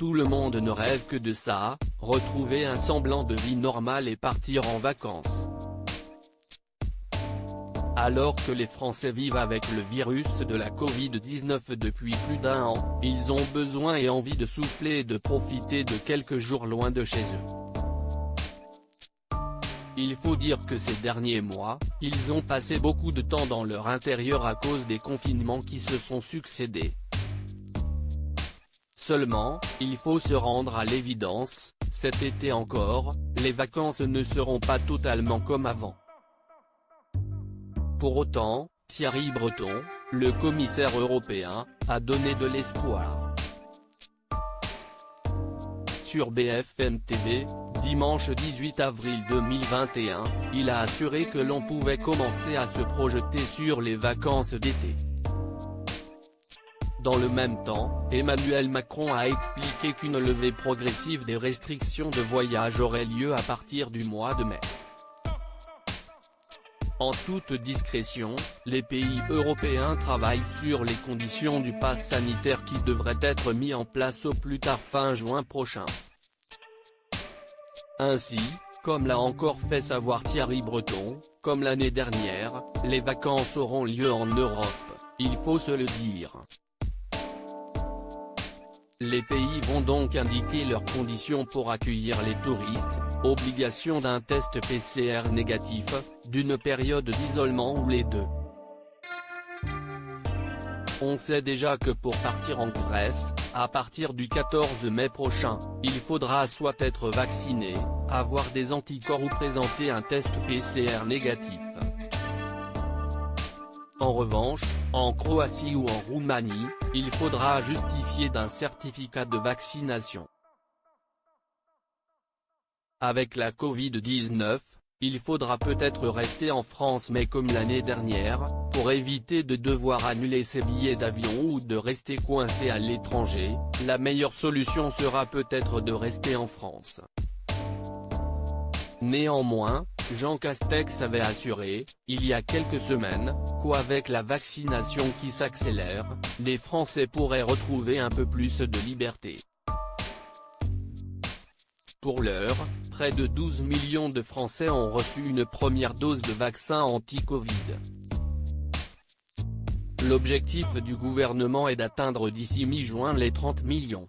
Tout le monde ne rêve que de ça, retrouver un semblant de vie normale et partir en vacances. Alors que les Français vivent avec le virus de la Covid-19 depuis plus d'un an, ils ont besoin et envie de souffler et de profiter de quelques jours loin de chez eux. Il faut dire que ces derniers mois, ils ont passé beaucoup de temps dans leur intérieur à cause des confinements qui se sont succédés. Seulement, il faut se rendre à l'évidence, cet été encore, les vacances ne seront pas totalement comme avant. Pour autant, Thierry Breton, le commissaire européen, a donné de l'espoir. Sur BFM TV, dimanche 18 avril 2021, il a assuré que l'on pouvait commencer à se projeter sur les vacances d'été. Dans le même temps, Emmanuel Macron a expliqué qu'une levée progressive des restrictions de voyage aurait lieu à partir du mois de mai. En toute discrétion, les pays européens travaillent sur les conditions du pass sanitaire qui devrait être mis en place au plus tard fin juin prochain. Ainsi, comme l'a encore fait savoir Thierry Breton, comme l'année dernière, les vacances auront lieu en Europe, il faut se le dire. Les pays vont donc indiquer leurs conditions pour accueillir les touristes, obligation d'un test PCR négatif, d'une période d'isolement ou les deux. On sait déjà que pour partir en Grèce, à partir du 14 mai prochain, il faudra soit être vacciné, avoir des anticorps ou présenter un test PCR négatif. En revanche, en Croatie ou en Roumanie, il faudra justifier d'un certificat de vaccination. Avec la Covid-19, il faudra peut-être rester en France mais comme l'année dernière, pour éviter de devoir annuler ses billets d'avion ou de rester coincé à l'étranger, la meilleure solution sera peut-être de rester en France. Néanmoins, Jean Castex avait assuré, il y a quelques semaines, qu'avec la vaccination qui s'accélère, les Français pourraient retrouver un peu plus de liberté. Pour l'heure, près de 12 millions de Français ont reçu une première dose de vaccin anti-Covid. L'objectif du gouvernement est d'atteindre d'ici mi-juin les 30 millions.